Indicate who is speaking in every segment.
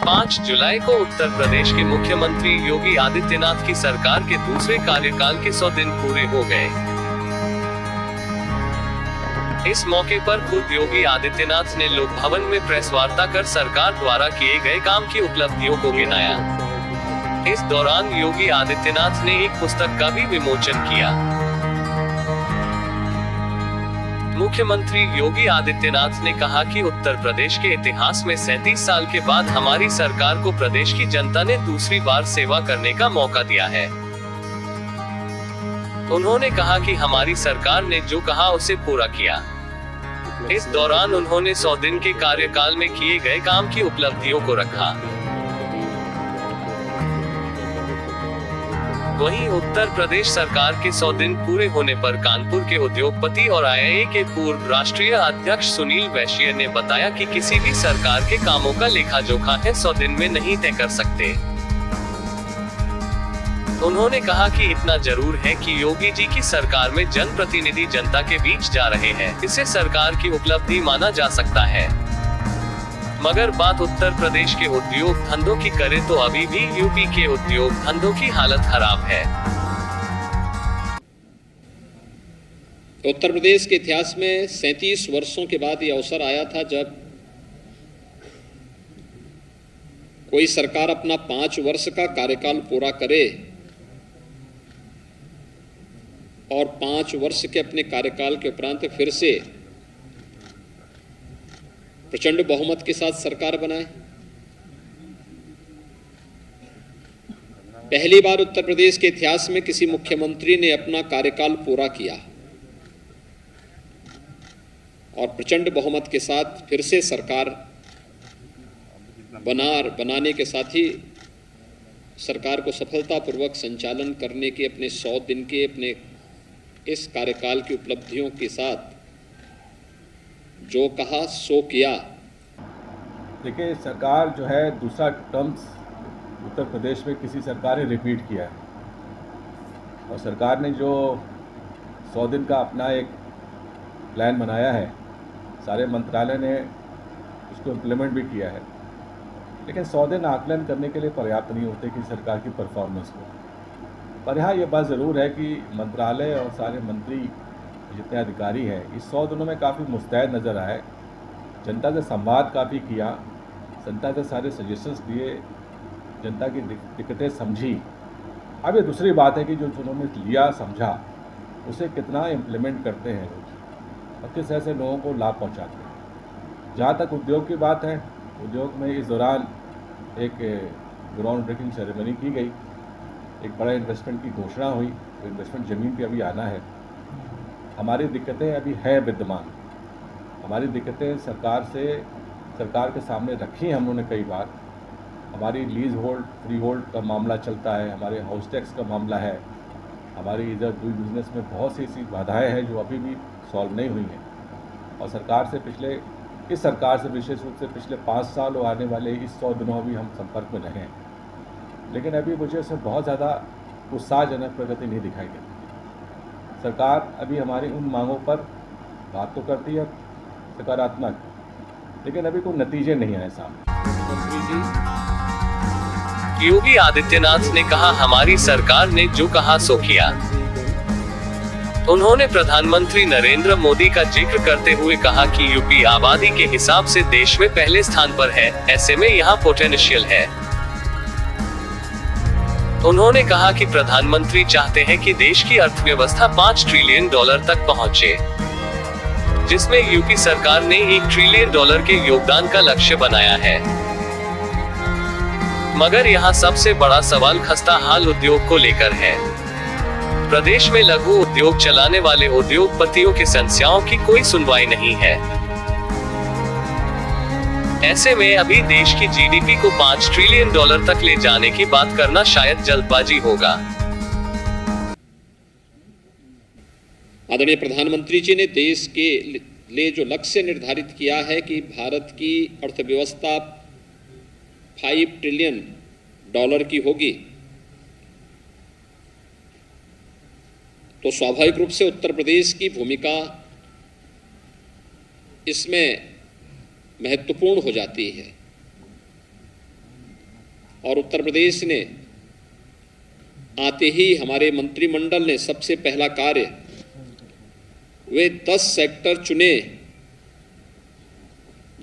Speaker 1: 5 जुलाई को उत्तर प्रदेश के मुख्यमंत्री योगी आदित्यनाथ की सरकार के दूसरे कार्यकाल के 100 दिन पूरे हो गए। इस मौके पर खुद योगी आदित्यनाथ ने लोक भवन में प्रेस वार्ता कर सरकार द्वारा किए गए काम की उपलब्धियों को गिनाया। इस दौरान योगी आदित्यनाथ ने एक पुस्तक का भी विमोचन किया। मुख्यमंत्री योगी आदित्यनाथ ने कहा कि उत्तर प्रदेश के इतिहास में 37 साल के बाद हमारी सरकार को प्रदेश की जनता ने दूसरी बार सेवा करने का मौका दिया है। उन्होंने कहा कि हमारी सरकार ने जो कहा उसे पूरा किया। इस दौरान उन्होंने 100 दिन के कार्यकाल में किए गए काम की उपलब्धियों को रखा। वहीं उत्तर प्रदेश सरकार के 100 दिन पूरे होने पर कानपुर के उद्योगपति और आईआईए के पूर्व राष्ट्रीय अध्यक्ष सुनील वैश्य ने बताया कि किसी भी सरकार के कामों का लेखा जोखा है 100 दिन में नहीं तय कर सकते। उन्होंने कहा कि इतना जरूर है कि योगी जी की सरकार में जनप्रतिनिधि जनता के बीच जा रहे हैं, इसे सरकार की उपलब्धि माना जा सकता है। मगर बात उत्तर प्रदेश के उद्योग धंधों की करें तो अभी भी यूपी के उद्योग धंधों की हालत खराब है।
Speaker 2: उत्तर प्रदेश के इतिहास में 37 वर्षों के बाद यह अवसर आया था जब कोई सरकार अपना 5 वर्ष का कार्यकाल पूरा करे और 5 वर्ष के अपने कार्यकाल के उपरांत फिर से प्रचंड बहुमत के साथ सरकार बनाए। पहली बार उत्तर प्रदेश के इतिहास में किसी मुख्यमंत्री ने अपना कार्यकाल पूरा किया और प्रचंड बहुमत के साथ फिर से सरकार बनाने के साथ ही सरकार को सफलतापूर्वक संचालन करने के अपने 100 दिन के अपने इस कार्यकाल की उपलब्धियों के साथ जो कहा सो किया।
Speaker 3: देखिए, सरकार जो है दूसरा टर्म्स उत्तर प्रदेश में किसी सरकार ने रिपीट किया है और सरकार ने जो 100 दिन का अपना एक प्लान बनाया है, सारे मंत्रालय ने उसको इम्प्लीमेंट भी किया है, लेकिन 100 दिन आकलन करने के लिए पर्याप्त नहीं होते कि सरकार की परफॉर्मेंस को। पर हाँ, ये बात ज़रूर है कि मंत्रालय और सारे मंत्री जितने अधिकारी हैं इस 100 दिनों में काफ़ी मुस्तैद नज़र आए, जनता से संवाद काफ़ी किया, जनता के सारे सजेशंस दिए, जनता की दिक्कतें समझी। अब ये दूसरी बात है कि जो उन्होंने लिया समझा उसे कितना इम्प्लीमेंट करते हैं और किस ऐसे लोगों को लाभ पहुंचाते हैं। जहाँ तक उद्योग की बात है, उद्योग में इस दौरान एक ग्राउंड ब्रेकिंग सेरेमनी की गई, एक बड़ा इन्वेस्टमेंट की घोषणा हुई, तो इन्वेस्टमेंट ज़मीन पर अभी आना है। हमारी दिक्कतें अभी है विद्यमान, हमारी दिक्कतें सरकार के सामने रखी हैं हम लोगों ने कई बार। हमारी लीज होल्ड फ्री होल्ड का मामला चलता है, हमारे हाउस टैक्स का मामला है, हमारी इधर डूइंग बिजनेस में बहुत सी ऐसी बाधाएं हैं जो अभी भी सॉल्व नहीं हुई हैं। और इस सरकार से विशेष रूप से पिछले 5 साल और आने वाले इस 100 दिनों भी हम संपर्क में रहे हैं, लेकिन अभी मुझे से बहुत ज़्यादा उत्साहजनक प्रगति नहीं दिखाई देती। सरकार अभी हमारी उन मांगों पर बात तो करती है सकारात्मक, लेकिन अभी कोई नतीजे नहीं आए सामने।
Speaker 1: योगी आदित्यनाथ ने कहा, हमारी सरकार ने जो कहा सो किया। उन्होंने प्रधानमंत्री नरेंद्र मोदी का जिक्र करते हुए कहा कि यूपी आबादी के हिसाब से देश में पहले स्थान पर है, ऐसे में यहाँ पोटेंशियल है। उन्होंने कहा कि प्रधानमंत्री चाहते हैं कि देश की अर्थव्यवस्था $5 ट्रिलियन तक पहुंचे, जिसमें यूपी सरकार ने $1 ट्रिलियन के योगदान का लक्ष्य बनाया है। मगर यहाँ सबसे बड़ा सवाल खस्ता हाल उद्योग को लेकर है। प्रदेश में लघु उद्योग चलाने वाले उद्योगपतियों की समस्याओं की कोई सुनवाई नहीं है। ऐसे में अभी देश की जीडीपी को $5 ट्रिलियन तक ले जाने की बात करना शायद जल्दबाजी होगा।
Speaker 2: आदरणीय प्रधानमंत्री जी ने देश के लिए जो लक्ष्य निर्धारित किया है कि भारत की अर्थव्यवस्था $5 ट्रिलियन की होगी, तो स्वाभाविक रूप से उत्तर प्रदेश की भूमिका इसमें महत्वपूर्ण हो जाती है। और उत्तर प्रदेश ने आते ही हमारे मंत्रिमंडल ने सबसे पहला कार्य वे 10 सेक्टर चुने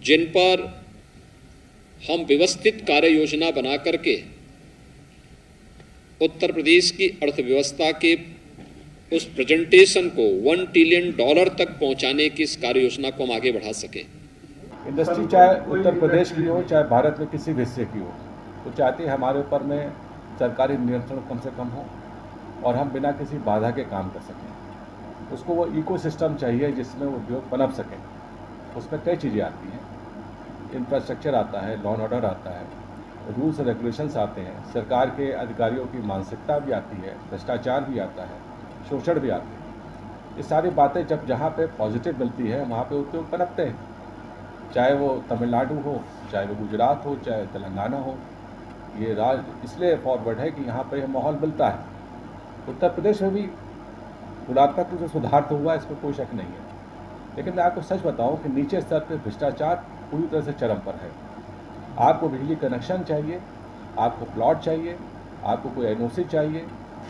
Speaker 2: जिन पर हम व्यवस्थित कार्य योजना बना करके उत्तर प्रदेश की अर्थव्यवस्था के उस प्रेजेंटेशन को $1 ट्रिलियन तक पहुंचाने की इस कार्य योजना को हम आगे बढ़ा सकें।
Speaker 3: इंडस्ट्री चाहे उत्तर प्रदेश की हो चाहे भारत में किसी भी हिस्से की हो, तो चाहती है हमारे ऊपर में सरकारी नियंत्रण कम से कम हो और हम बिना किसी बाधा के काम कर सकें। उसको वो इकोसिस्टम चाहिए जिसमें उद्योग पनप सकें। उसमें कई चीज़ें आती हैं, इंफ्रास्ट्रक्चर आता है, लॉ एंड ऑर्डर आता है, रूल्स और रेगुलेशंस आते हैं, सरकार के अधिकारियों की मानसिकता भी आती है, भ्रष्टाचार भी आता है, शोषण भी आते हैं। ये सारी बातें जब जहाँ पे पॉजिटिव मिलती है वहाँ पे उद्योग पनपते हैं, चाहे वो तमिलनाडु हो, चाहे वो गुजरात हो, चाहे तेलंगाना हो। ये राज्य इसलिए फॉरवर्ड है कि यहाँ पे माहौल मिलता है। उत्तर प्रदेश में भी गुणात्मक रूप से सुधार तो हुआ, इसमें कोई शक नहीं है, लेकिन मैं आपको सच बताऊं कि नीचे स्तर पर भ्रष्टाचार पूरी तरह से चरम पर है। आपको बिजली कनेक्शन चाहिए, आपको प्लॉट चाहिए, आपको कोई एनओसी चाहिए,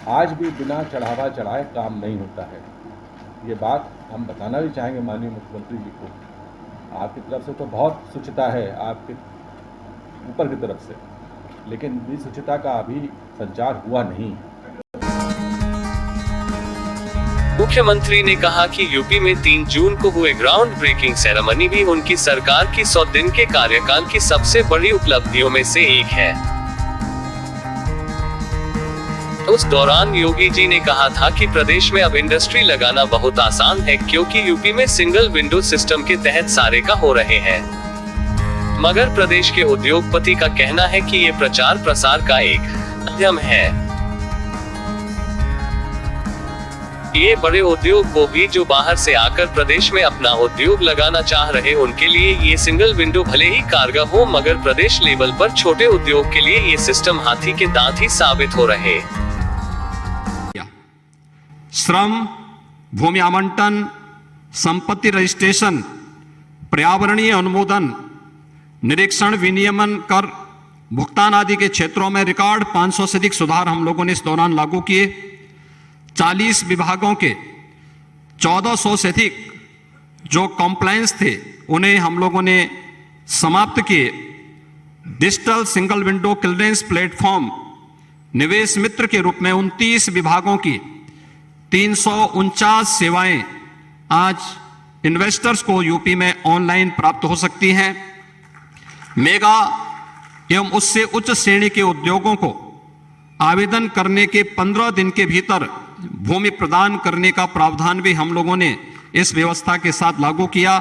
Speaker 3: आज भी बिना चढ़ावा चढ़ाए काम नहीं होता है। ये बात हम बताना भी चाहेंगे माननीय मुख्यमंत्री जी को। आपकी तरफ से तो बहुत स्वच्छता है, आपके ऊपर की तरफ से, लेकिन इस स्वच्छता का अभी संचार हुआ नहीं।
Speaker 1: मुख्यमंत्री ने कहा कि यूपी में 3 जून को हुए ग्राउंड ब्रेकिंग सेरेमनी भी उनकी सरकार की 100 दिन के कार्यकाल की सबसे बड़ी उपलब्धियों में से एक है। उस दौरान योगी जी ने कहा था कि प्रदेश में अब इंडस्ट्री लगाना बहुत आसान है, क्योंकि यूपी में सिंगल विंडो सिस्टम के तहत सारे का हो रहे हैं। मगर प्रदेश के उद्योगपति का कहना है कि ये प्रचार प्रसार का एक माध्यम है। ये बड़े उद्योग वो भी जो बाहर से आकर प्रदेश में अपना उद्योग लगाना चाह रहे, उनके लिए ये सिंगल विंडो भले ही कारगर हो, मगर प्रदेश लेवल पर छोटे उद्योग के लिए ये सिस्टम हाथी के दांत ही साबित हो रहे।
Speaker 4: श्रम, भूमि आवंटन, संपत्ति रजिस्ट्रेशन, पर्यावरणीय अनुमोदन, निरीक्षण, विनियमन, कर भुगतान आदि के क्षेत्रों में रिकॉर्ड 500 से अधिक सुधार हम लोगों ने इस दौरान लागू किए। 40 विभागों के 1400 से अधिक जो कॉम्प्लायंस थे उन्हें हम लोगों ने समाप्त किए। Digital single window clearance platform निवेश मित्र के रूप में 29 विभागों की 349 सेवाएं आज इन्वेस्टर्स को यूपी में ऑनलाइन प्राप्त हो सकती हैं। मेगा एवं उससे उच्च श्रेणी के उद्योगों को आवेदन करने के 15 दिन के भीतर भूमि प्रदान करने का प्रावधान भी हम लोगों ने इस व्यवस्था के साथ लागू किया।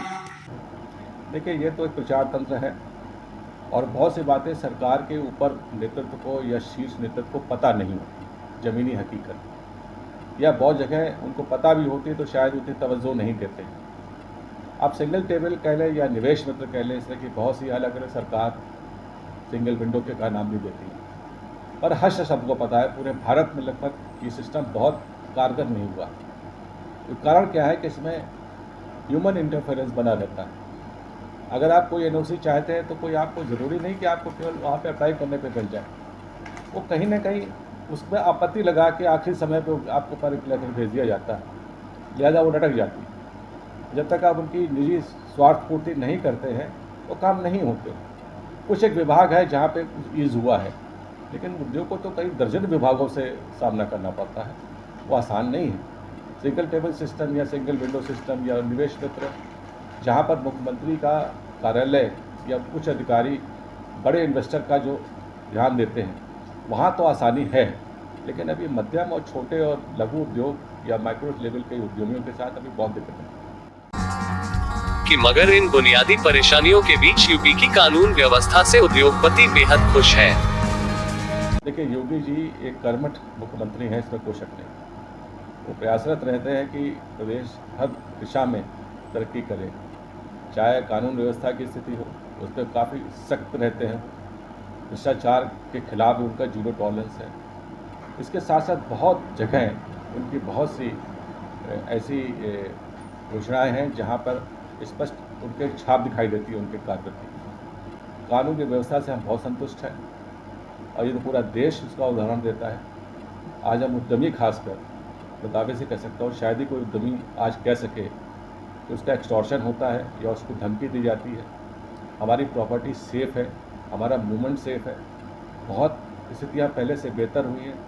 Speaker 3: देखिए, ये तो एक प्रचार तंत्र है और बहुत सी बातें सरकार के ऊपर नेतृत्व को या शीर्ष नेतृत्व को पता नहीं होती, ज़मीनी हकीकत, या बहुत जगह उनको पता भी होती तो शायद उतनी तवज्जो नहीं देते। आप सिंगल टेबल कह लें या निवेश मित्र कह लें, इसलिए कि बहुत सी अलग अलग सरकार सिंगल विंडो के का नाम भी देती है, पर हर सबको पता है पूरे भारत में लगभग ये सिस्टम बहुत कारगर नहीं हुआ। तो कारण क्या है कि इसमें ह्यूमन इंटरफेरेंस बना रहता है। अगर आप कोई एनओसी चाहते हैं तो कोई आपको ज़रूरी नहीं कि आपको केवल वहाँ पे अप्लाई करने पे मिल जाए, वो कहीं ना कहीं उसमें आपत्ति लगा के आखिरी समय पे आपको पर लेकर भेज दिया जाता है, लिहाजा वो लटक जाती है। जब तक आप उनकी निजी स्वार्थ पूर्ति नहीं करते हैं वो काम नहीं होते। कुछ एक विभाग है जहाँ पे ईज़ हुआ है, लेकिन उद्योग को तो कई दर्जन विभागों से सामना करना पड़ता है, वो आसान नहीं है। सिंगल टेबल सिस्टम या सिंगल विंडो सिस्टम या निवेश मित्र, जहाँ पर मुख्यमंत्री का कार्यालय या कुछ अधिकारी बड़े इन्वेस्टर का जो ध्यान देते हैं, वहाँ तो आसानी है, लेकिन अभी मध्यम और छोटे और लघु उद्योग या माइक्रो लेवल के उद्यमियों के साथ अभी बहुत दिक्कत है।
Speaker 1: कि मगर इन बुनियादी परेशानियों के बीच यूपी की कानून व्यवस्था से उद्योगपति बेहद खुश है।
Speaker 3: देखिए, योगी जी एक कर्मठ मुख्यमंत्री हैं, इसमें कोई शक नहीं। वो प्रयासरत रहते हैं कि प्रदेश हर दिशा में तरक्की करे, चाहे कानून व्यवस्था की स्थिति हो उस पर काफ़ी सख्त रहते हैं, भ्रष्टाचार के खिलाफ उनका जीरो टॉलरेंस है। इसके साथ साथ बहुत जगह उनकी बहुत सी ऐसी योजनाएं हैं जहां पर स्पष्ट उनके छाप दिखाई देती है उनके कार्य की। कानून की व्यवस्था से हम बहुत संतुष्ट हैं। और ये तो पूरा देश उसका उदाहरण देता है। आज हम उद्यमी खासकर बतावे से कह सकता हूँ, शायद ही कोई उद्यमी आज कह सके कि उसका एक्सटॉर्शन होता है या उसको धमकी दी जाती है। हमारी प्रॉपर्टी सेफ़ है, हमारा मूवमेंट सेफ़ है। बहुत स्थितियाँ पहले से बेहतर हुई हैं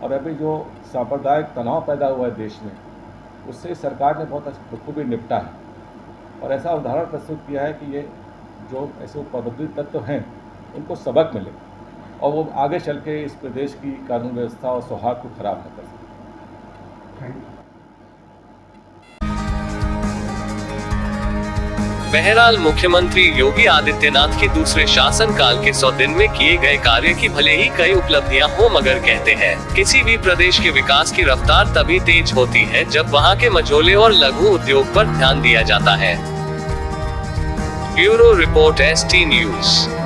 Speaker 3: और अभी जो सांप्रदायिक तनाव पैदा हुआ है देश में, उससे सरकार ने बहुत बखूबी निपटा है और ऐसा उदाहरण प्रस्तुत किया है कि ये जो ऐसे उपद्रवी तत्व हैं उनको सबक मिले और वो आगे चल के इस प्रदेश की कानून व्यवस्था और सौहार्द को खराब न कर सके।
Speaker 1: बहरहाल मुख्यमंत्री योगी आदित्यनाथ के दूसरे शासनकाल के 100 दिन में किए गए कार्य की भले ही कई उपलब्धियां हो, मगर कहते हैं किसी भी प्रदेश के विकास की रफ्तार तभी तेज होती है जब वहां के मझोले और लघु उद्योग पर ध्यान दिया जाता है। Bureau report ST news.